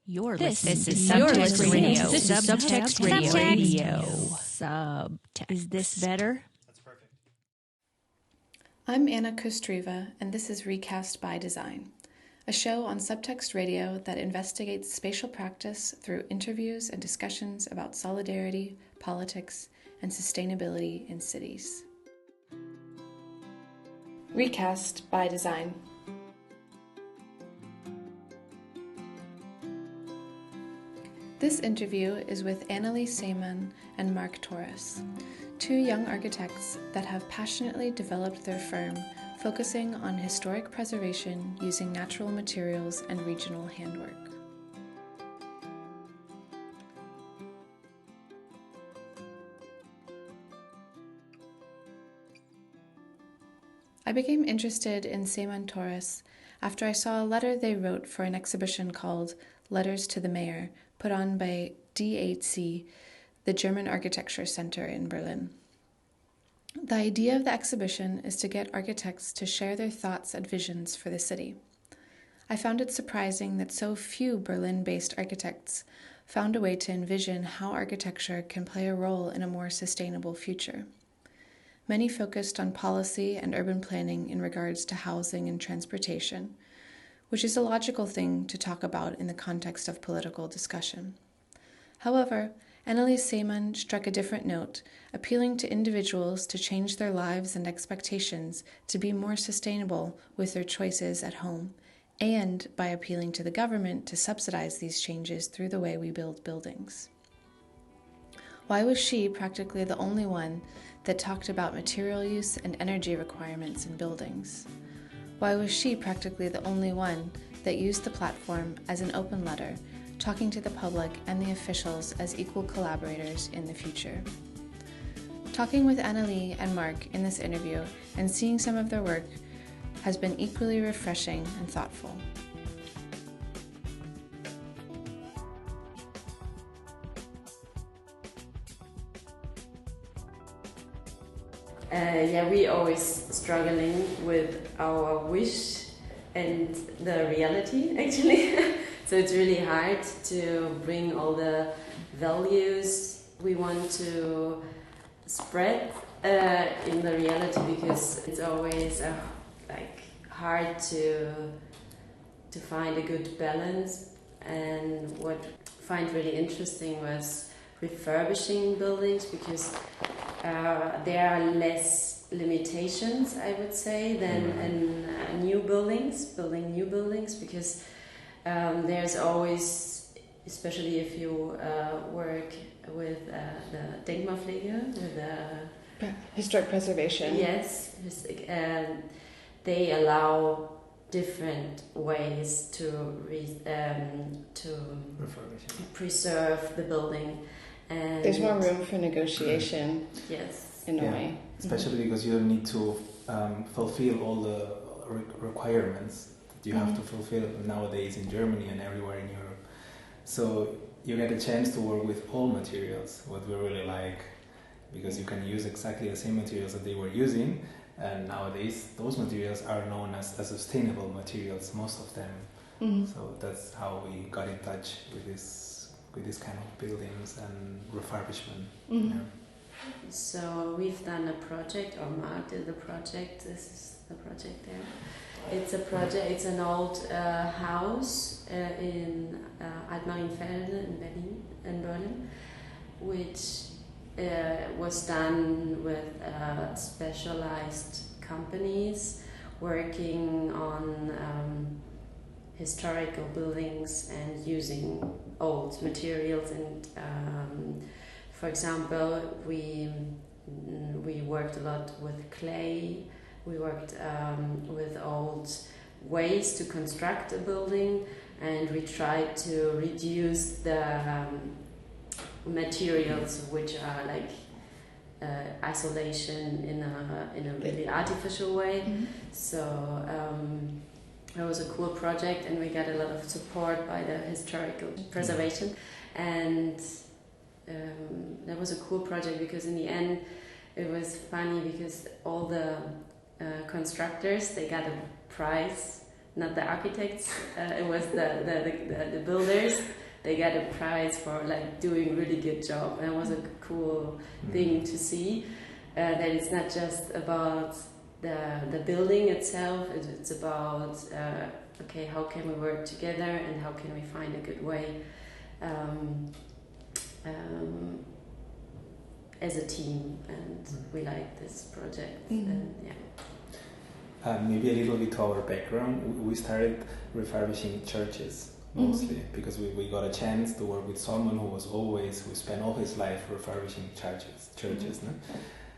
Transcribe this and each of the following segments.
This is Subtext Radio. This is Subtext Radio. Subtext. Is this better? That's perfect. I'm Anna Kostreva, and this is Recast by Design, a show on Subtext Radio that investigates spatial practice through interviews and discussions about solidarity, politics, and sustainability in cities. Recast by Design. This interview is with Annalie, Seeman, and Marc Torres, two young architects that have passionately developed their firm focusing on historic preservation using natural materials and regional handwork. I became interested in Seeman Torres after I saw a letter they wrote for an exhibition called Letters to the Mayor, put on by D8C, the German Architecture Center in Berlin. The idea of the exhibition is to get architects to share their thoughts and visions for the city. I found it surprising that so few Berlin-based architects found a way to envision how architecture can play a role in a more sustainable future. Many focused on policy and urban planning in regards to housing and transportation, which is a logical thing to talk about in the context of political discussion. However, Annalie Seeman struck a different note, appealing to individuals to change their lives and expectations to be more sustainable with their choices at home, and by appealing to the government to subsidize these changes through the way we build buildings. Why was she practically the only one that talked about material use and energy requirements in buildings? Why was she practically the only one that used the platform as an open letter, talking to the public and the officials as equal collaborators in the future? Talking with Annalie and Marc in this interview and seeing some of their work has been equally refreshing and thoughtful. We always struggling with our wish and the reality, actually. So it's really hard to bring all the values we want to spread in the reality, because it's always hard to find a good balance. And what I find really interesting was refurbishing buildings, because there are less limitations, I would say, than in building new buildings, because there's always, especially if you work with the Denkmalpflege, with the Historic preservation. Yes, they allow different ways to preserve the building. And there's more room for negotiation. Yes, in a way. Especially because you don't need to fulfill all the requirements that you have to fulfill nowadays in Germany and everywhere in Europe. So you get a chance to work with all materials, what we really like, because you can use exactly the same materials that they were using, and nowadays those materials are known as sustainable materials, most of them. Mm-hmm. So that's how we got in touch with this kind of buildings and refurbishment. Mm-hmm. Yeah. So we've done a project, or Marc did the project. This is the project there. It's a project. It's an old house in Altmarienfelde in Berlin, which was done with specialized companies working on historical buildings and using old materials. And for example, we worked a lot with clay. We worked with old ways to construct a building, and we tried to reduce the materials which are like isolation in a really artificial way. Mm-hmm. So it was a cool project, and we got a lot of support by the historical preservation, and that was a cool project, because in the end it was funny, because all the constructors, they got a prize not the architects, it was the builders. They got a prize for like doing really good job, and it was a cool thing to see. That it's not just about the building itself. It's about okay, how can we work together and how can we find a good way as a team. And we like this project. And maybe a little bit to our background. We started refurbishing churches mostly because we got a chance to work with someone who spent all his life refurbishing churches. No?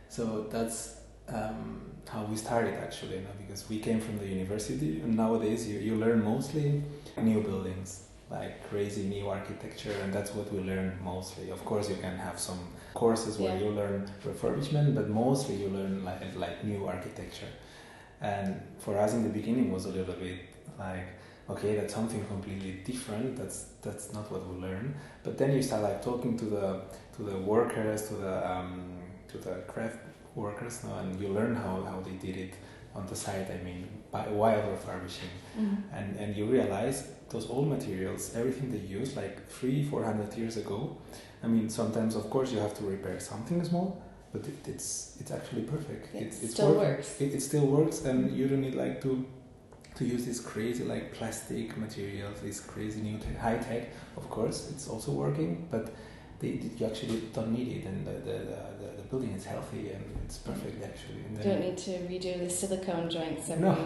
So that's how we started actually, because we came from the university, and nowadays you learn mostly new buildings, like crazy new architecture, and that's what we learn mostly. Of course, you can have some courses where you learn refurbishment, but mostly you learn like new architecture. And for us in the beginning was a little bit like, okay, that's something completely different. That's not what we learn. But then you start like talking to the workers, to the craft workers, and you learn how they did it on the site. I mean, while refurbishing, and you realize those old materials, everything they used like 300-400 years ago. I mean, sometimes of course you have to repair something small, but it's actually perfect. It still works. It still works, and you don't need like to use this crazy like plastic materials, this crazy new high tech. Of course, it's also working, but you actually don't need it, and the building is healthy and it's perfect actually. And you don't need to redo the silicone joints. No.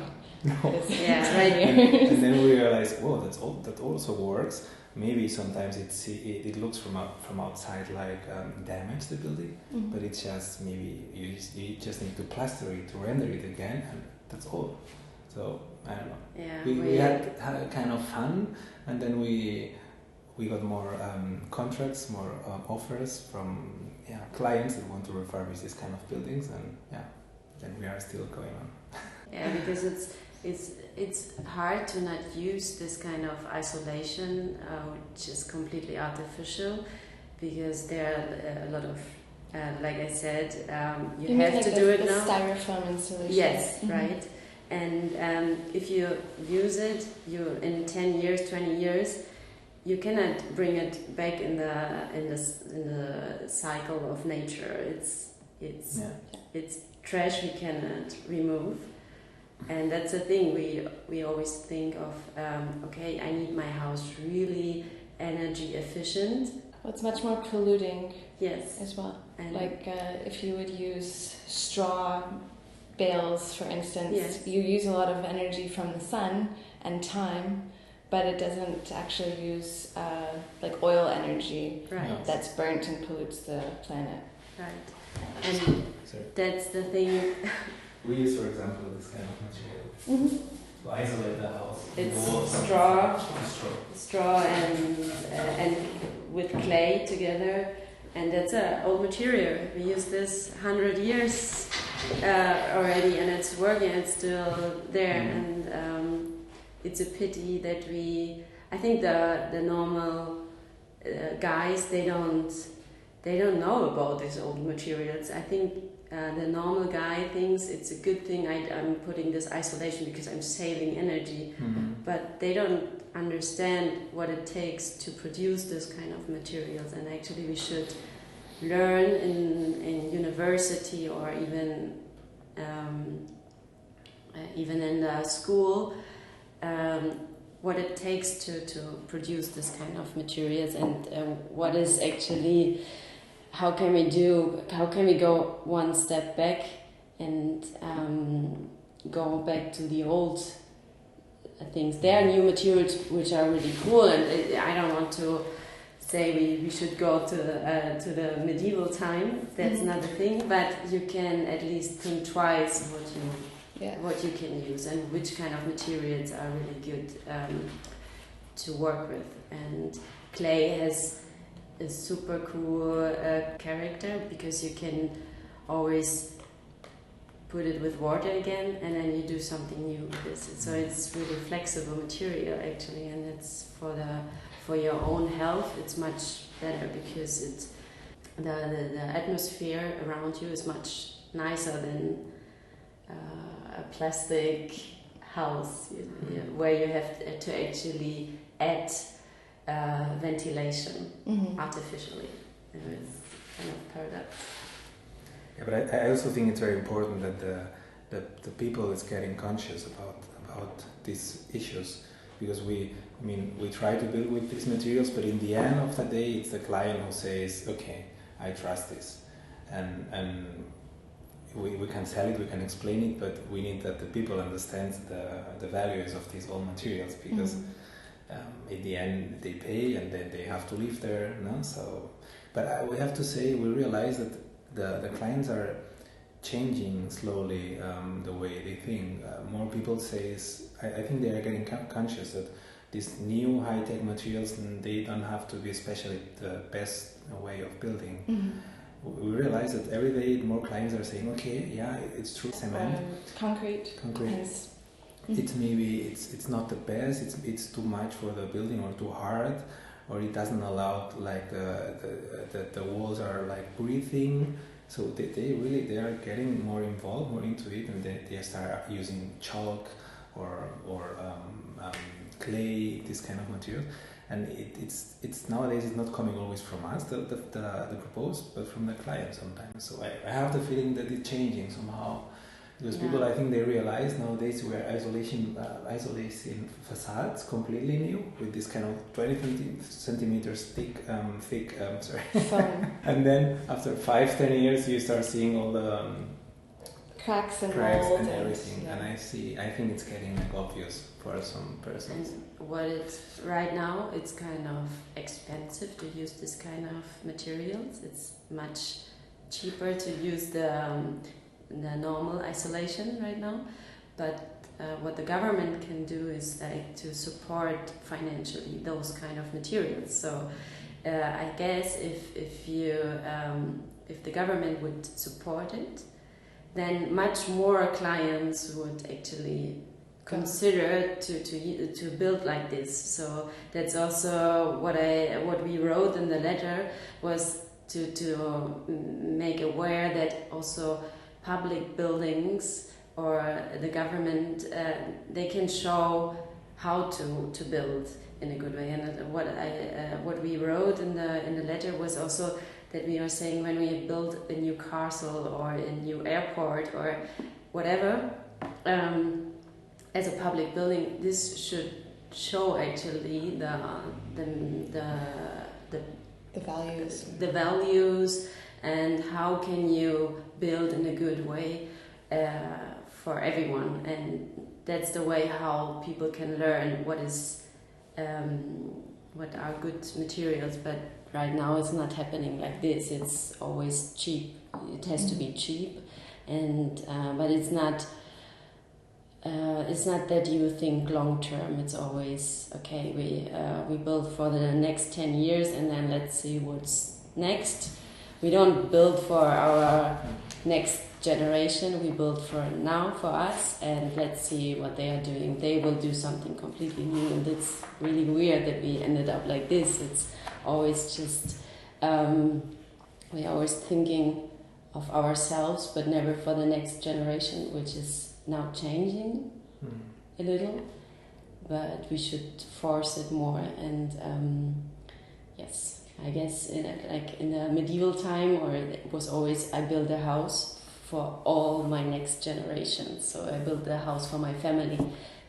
Yeah, right here. And then we realized, whoa, that also works. Maybe sometimes it looks from outside like damage the building, but it's just maybe you just need to plaster it, to render it again, and that's all. So I don't know. Yeah, we had a kind of fun, and then we got more contracts, more offers from clients that want to refurbish this kind of buildings, and then we are still going on. Yeah, because it's hard to not use this kind of isolation, which is completely artificial, because there are a lot of, like I said, you have to do it now. Styrofoam installation. Yes, right. And if you use it, in 10 years, 20 years, you cannot bring it back in the cycle of nature. It's trash we cannot remove. And that's the thing we always think of. Okay, I need my house really energy efficient. Well, it's much more polluting. Yes, as well. and like if you would use straw bales, for instance, you use a lot of energy from the sun and time, but it doesn't actually use like oil energy that's burnt and pollutes the planet. Right, and that's the thing. We use, for example, this kind of material to isolate the house. It's straw and with clay together, and that's an old material. We use this 100 years already, and it's working. It's still there, and it's a pity that I think the normal guys they don't know about these old materials. I think. The normal guy thinks it's a good thing I'm putting this isolation because I'm saving energy, but they don't understand what it takes to produce this kind of materials. And actually we should learn in university or even in the school what it takes to produce this kind of materials, and what is actually how can we go one step back and go back to the old things. There are new materials which are really cool, and I don't want to say we should go to the medieval time. That's not a thing, but you can at least think twice what you can use and which kind of materials are really good to work with. And clay has a super cool character because you can always put it with water again and then you do something new with it. So it's really flexible material actually, and it's for your own health it's much better because it's the atmosphere around you is much nicer than a plastic house, where you have to actually add ventilation artificially. And it's kind of paradox. Yeah, but I also think it's very important that the people is getting conscious about these issues, because we try to build with these materials, but in the end of the day, it's the client who says, okay, I trust this, and we can sell it, we can explain it, but we need that the people understand the values of these old materials, because in the end they pay and then they have to live there, no? So, but we have to say, we realize that the clients are changing slowly the way they think. More people say, I think they are getting conscious that these new high-tech materials, they don't have to be especially the best way of building. We realize that every day more clients are saying, okay, yeah, it's true, cement, concrete. It's not the best, it's too much for the building, or too hard, or it doesn't allow, like the walls are like breathing. So they are getting more involved, more into it, and they start using chalk or clay, this kind of material. And it's nowadays it's not coming always from us, the proposed, but from the client sometimes. So I have the feeling that it's changing somehow, because people, I think they realize nowadays we're isolating facades completely new with this kind of 20 centimeters thick foam. And then after 5-10 years you start seeing all the cracks and everything. And I think it's getting like obvious for some persons. And what it's right now, it's kind of expensive to use this kind of materials. It's much cheaper to use the normal isolation right now, but what the government can do is like to support financially those kind of materials. So I guess if the government would support it, then much more clients would actually consider to build like this. So that's also what we wrote in the letter, was to make aware that also public buildings or the government, they can show how to build in a good way. And what we wrote in the letter was also that we are saying, when we build a new castle or a new airport or whatever, as a public building, this should show actually the values and how can you build in a good way for everyone. And that's the way how people can learn what are good materials. But right now it's not happening like this. It's always cheap. It has to be cheap, and but it's not that you think long term. It's always okay. We build for the next 10 years, and then let's see what's next. We don't build for our next generation. We build for now, for us, and let's see what they are doing. They will do something completely new, and it's really weird that we ended up like this. It's always just we're always thinking of ourselves, but never for the next generation, which is now changing a little. But we should force it more, and yes. I guess in the medieval time, or it was always, I build a house for all my next generation. So I built a house for my family.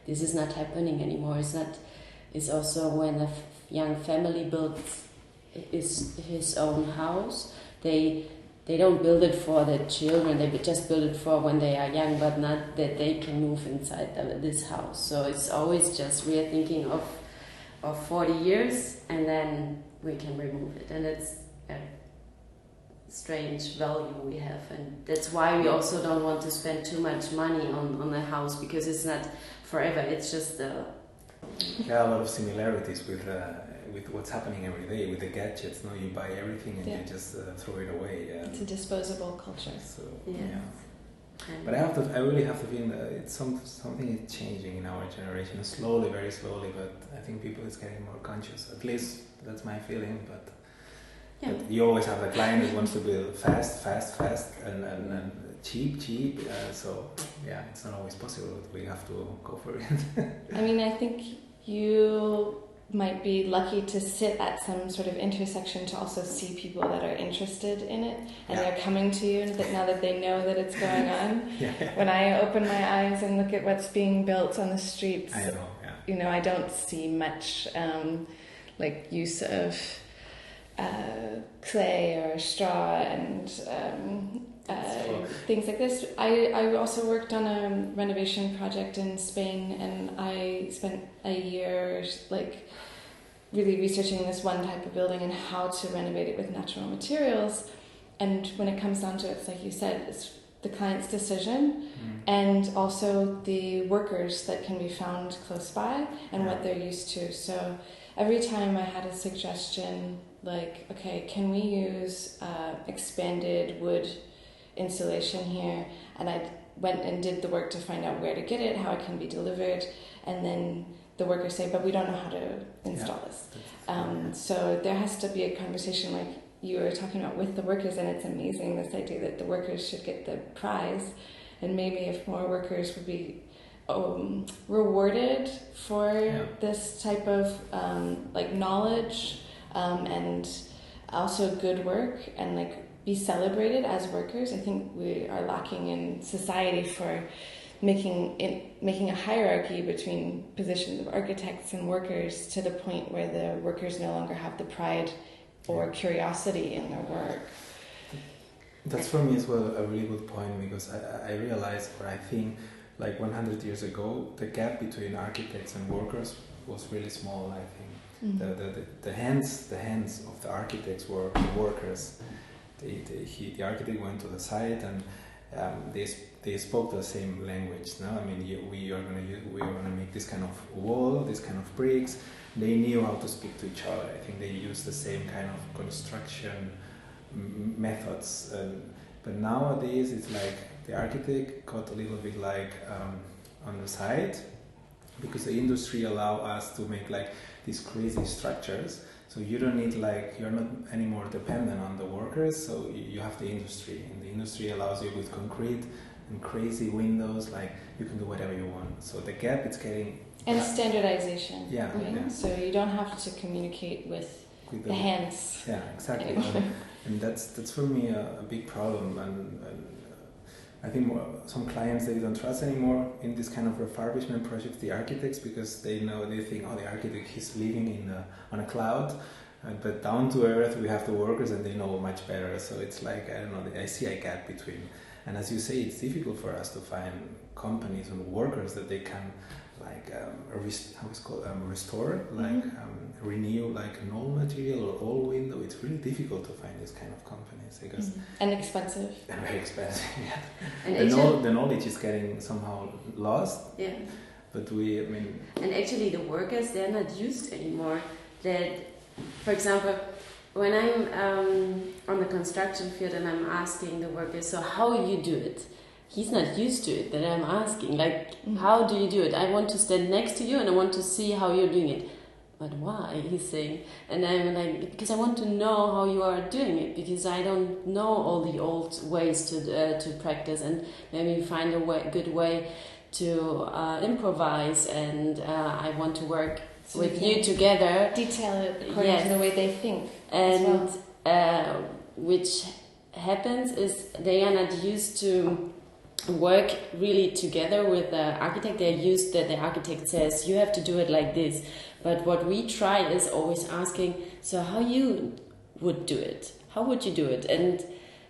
This is not happening anymore. It's also when a young family builds his own house, they don't build it for the children. They just build it for when they are young, but not that they can move inside this house. So it's always just, we are thinking of 40 years, and then we can remove it, and it's a strange value we have, and that's why we also don't want to spend too much money on the house, because it's not forever. It's just there are a lot of similarities with what's happening every day with the gadgets. No, you buy everything and you just throw it away. It's a disposable culture. So but I really have the feeling that it's something is changing in our generation, slowly, very slowly. But I think people is getting more conscious. At least that's my feeling. But Yeah. But you always have the client that wants to build fast, and cheap. So yeah, it's not always possible. But we have to go for it. I mean, I think you might be lucky to sit at some sort of intersection to also see people that are interested in it, and they're coming to you that now that they know that it's going on. When I open my eyes and look at what's being built on the streets, I know, you know, I don't see much like use of clay or straw and things like this. I also worked on a renovation project in Spain, and I spent a year like really researching this one type of building and how to renovate it with natural materials. And when it comes down to it, it's like you said, it's the client's decision and also the workers that can be found close by and what they're used to. So every time I had a suggestion like, okay, can we use expanded wood insulation here? And I went and did the work to find out where to get it, how it can be delivered, and then the workers say, but we don't know how to install this. So there has to be a conversation like you were talking about with the workers, and it's amazing, this idea that the workers should get the prize, and maybe if more workers would be rewarded for this type of like knowledge and also good work, and like be celebrated as workers. I think we are lacking in society for making a hierarchy between positions of architects and workers to the point where the workers no longer have the pride or curiosity in their work. That's for me as well a really good point, because I realized, or I think, like 100 years ago, the gap between architects and workers was really small. I think the hands of the architects were the workers. The architect went to the site and they spoke the same language. No, I mean we are gonna make this kind of wall, this kind of bricks. They knew how to speak to each other. I think they used the same kind of construction methods. But nowadays it's like the architect got a little bit like on the side, because the industry allow us to make like these crazy structures. So you don't need you're not anymore dependent on the workers, so you have the industry, and the industry allows you with concrete and crazy windows, like you can do whatever you want. So the gap it's getting... And standardization. Yeah, right? yeah. So you don't have to communicate with the hands. Yeah, exactly. And that's for me a big problem, and I think some clients, they don't trust anymore in this kind of refurbishment projects, the architects, because they think, oh, the architect, he's living on a cloud, but down to earth we have the workers and they know much better. So it's like, I don't know, I see a gap between. And as you say, it's difficult for us to find companies and workers that they can restore, renew like an old material or old window. It's really difficult to find this kind of companies because and expensive. And very expensive. Yeah. And the knowledge is getting somehow lost. Yeah. But and actually the workers, they're not used anymore. That, for example, when I'm on the construction field and I'm asking the workers, so how you do it? He's not used to it, that I'm asking, how do you do it? I want to stand next to you and I want to see how you're doing it. But why? He's saying. And I'm like, because I want to know how you are doing it, because I don't know all the old ways to practice, and maybe find a good way to improvise, and I want to work with you together. Detail it according to the way they think. And which happens is they are not used to work really together with the architect. They're used that the architect says, you have to do it like this. But what we try is always asking, so how you would do it? How would you do it? And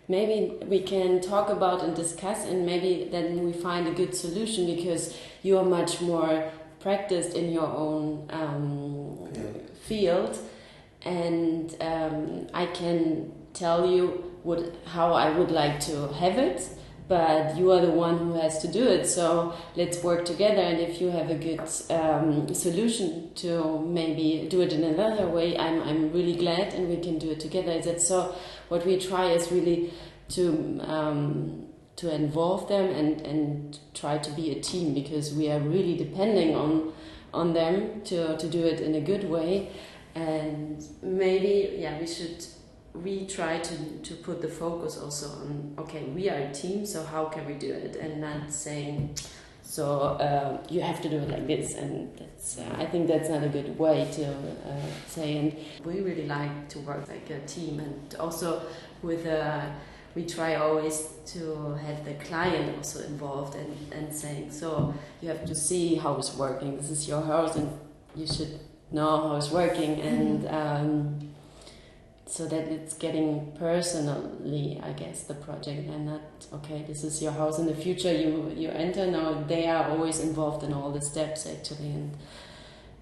maybe we can talk about and discuss, and maybe then we find a good solution, because you are much more practiced in your own field. And I can tell you how I would like to have it, but you are the one who has to do it. So let's work together, and if you have a good solution to maybe do it in another way, I'm really glad, and we can do it together. So what we try is really to involve them and try to be a team, because we are really depending on them to do it in a good way. And maybe we should we try to put the focus also on, okay, we are a team, so how can we do it, and not saying, so you have to do it like this, and that's I think that's not a good way to say. And we really like to work like a team, and also with we try always to have the client also involved and saying, so you have to see how it's working. This is your house, and you should know how it's working, and so that it's getting personally, I guess, the project, and not, okay, this is your house in the future, you enter. No, they are always involved in all the steps actually,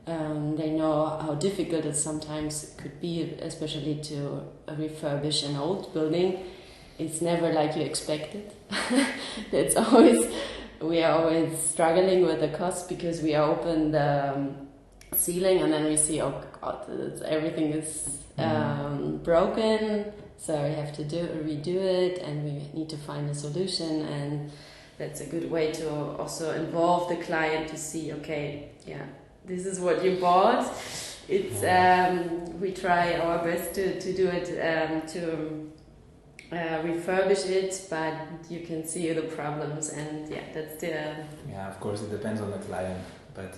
and they know how difficult it sometimes could be, especially to refurbish an old building. It's never like you expected. It's always, we are always struggling with the cost, because we open the ceiling and then we see, oh God, everything is broken, so we have to redo it, and we need to find a solution. And that's a good way to also involve the client to see, okay, yeah, this is what you bought. It's we try our best to do it, to refurbish it, but you can see the problems, and yeah, that's the... Yeah, of course, it depends on the client, but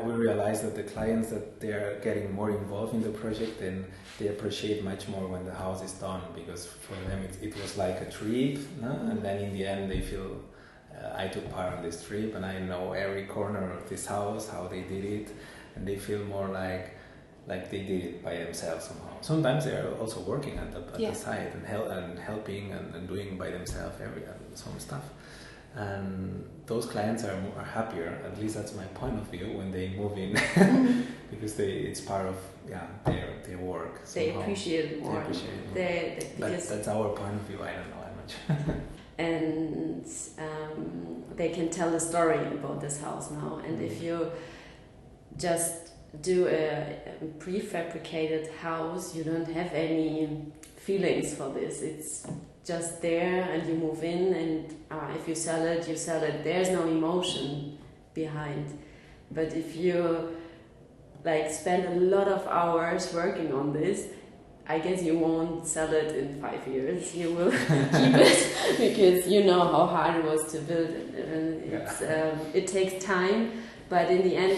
we realize that the clients, that they are getting more involved in the project, and they appreciate much more when the house is done, because for them it was like a trip, no? And then in the end they feel, I took part on this trip and I know every corner of this house, how they did it, and they feel more like they did it by themselves somehow. Sometimes they are also working at the site and helping and doing by themselves some stuff. And those clients are happier, at least that's my point of view, when they move in, because it's part of their work. They appreciate it more. That's our point of view. I don't know how much. And they can tell a story about this house now. And if you just do a prefabricated house, you don't have any feelings for this. It's just there, and you move in, and if you sell it, you sell it. There's no emotion behind. But if you spend a lot of hours working on this, I guess you won't sell it in 5 years. You will keep it, because you know how hard it was to build it. And it takes time, but in the end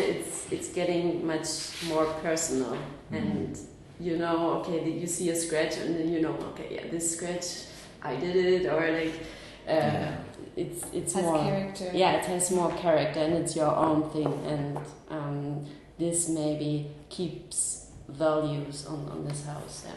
it's getting much more personal. And you know, okay, you see a scratch, and then you know, okay, yeah, this scratch, I did it, or it's has more character. Yeah, it has more character, and it's your own thing, and this maybe keeps values on this house. Yeah.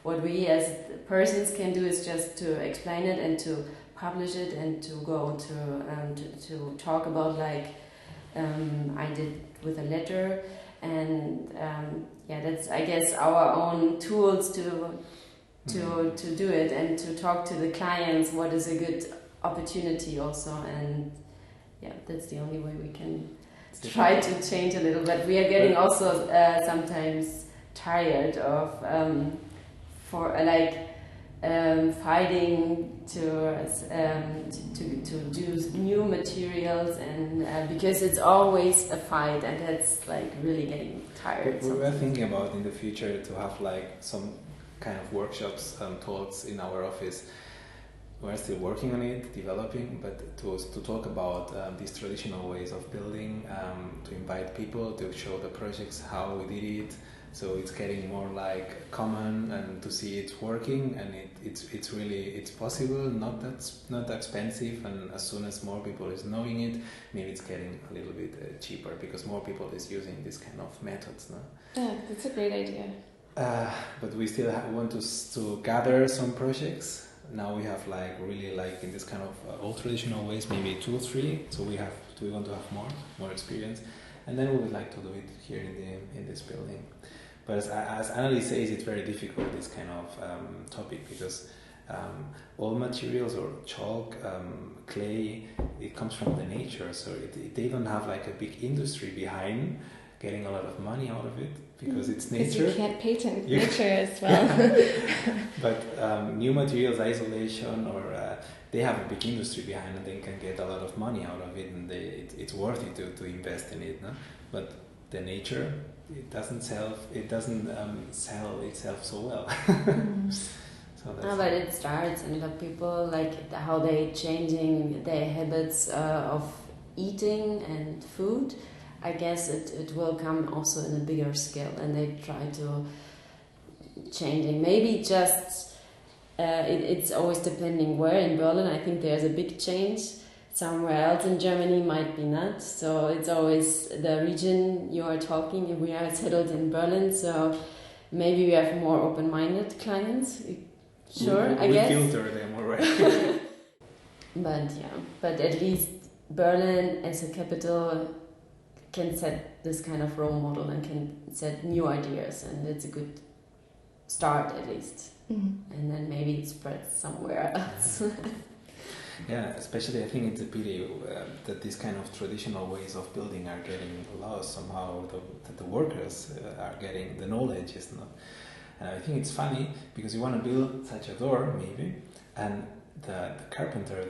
What we as persons can do is just to explain it and to publish it, and to go to talk about I did with a letter, and that's, I guess, our own tools to do it, and to talk to the clients what is a good opportunity also. And that's the only way we can try to change a little bit. We are getting also sometimes tired of fighting to do new materials, and because it's always a fight, and that's really getting tired. We were thinking about in the future to have some kind of workshops, talks in our office. We're still working on it, developing, but to talk about these traditional ways of building, to invite people to show the projects, how we did it, so it's getting more common, and to see it's working, and it's really possible, not that expensive, and as soon as more people is knowing it, maybe it's getting a little bit cheaper, because more people is using this kind of methods. No? Yeah, that's a great idea. But we still want to gather some projects. Now we have really in this kind of old traditional ways, maybe 2 or 3. So we want to have more experience, and then we would like to do it here in this building. But as Annalie says, it's very difficult, this kind of topic, because all materials, or chalk, clay, it comes from the nature. So they don't have a big industry behind getting a lot of money out of it, because it's nature. Because you can't patent nature as well. But new materials, isolation, or they have a big industry behind, and they can get a lot of money out of it, and it's worth it to invest in it. No? But the nature, it doesn't sell itself so well. So that's but it starts, and the people, like how they changing their habits of eating and food. I guess it will come also in a bigger scale, and they try to changing. Maybe just it's always depending where. In Berlin, I think there's a big change. Somewhere else in Germany might be not. So it's always the region you are talking. We are settled in Berlin, so maybe we have more open-minded clients. Sure, I guess. We filter them already. But at least Berlin as a capital can set this kind of role model and can set new ideas, and it's a good start at least. And then maybe it spreads somewhere else. Yeah, especially I think it's a pity that these kind of traditional ways of building are getting lost somehow, that the workers are getting, the knowledge is not. I think it's funny because you want to build such a door maybe, and the carpenter,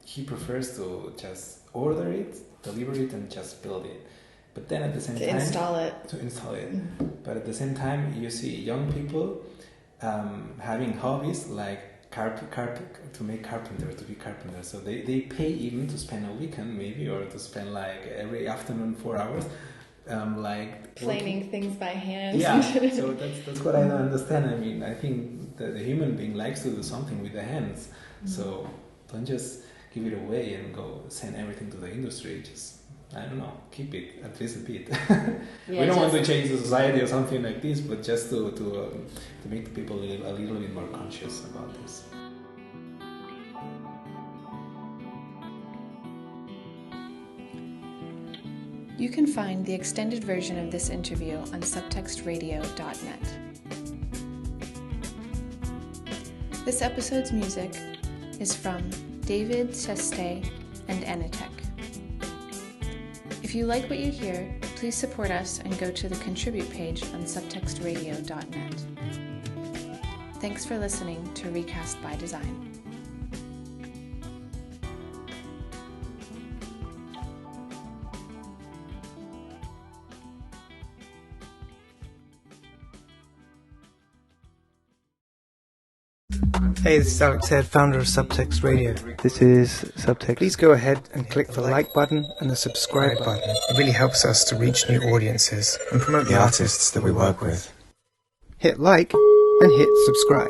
he prefers to just order it, deliver it, and just build it. But then at the same time... To install it. But at the same time, you see young people having hobbies like to make carpenter, to be carpenter. So they pay even to spend a weekend maybe, or to spend like every afternoon 4 hours like planing things by hand. Yeah, so that's what I don't understand. I mean, I think the human being likes to do something with the hands. So don't just give it away and go send everything to the industry. Just, I don't know, keep it at least a bit. We don't want to change the society or something like this, but just to make the people a little bit more conscious about this. You can find the extended version of this interview on subtextradio.net. This episode's music is from David Seste and Annalie. If you like what you hear, please support us and go to the contribute page on subtextradio.net. Thanks for listening to Recast by Design. Hey, this is Alex Head, founder of Subtext Radio. This is Subtext. Please go ahead and click the like button and the subscribe button. It really helps us to reach new audiences and promote the artists that we work with. Hit like and hit subscribe.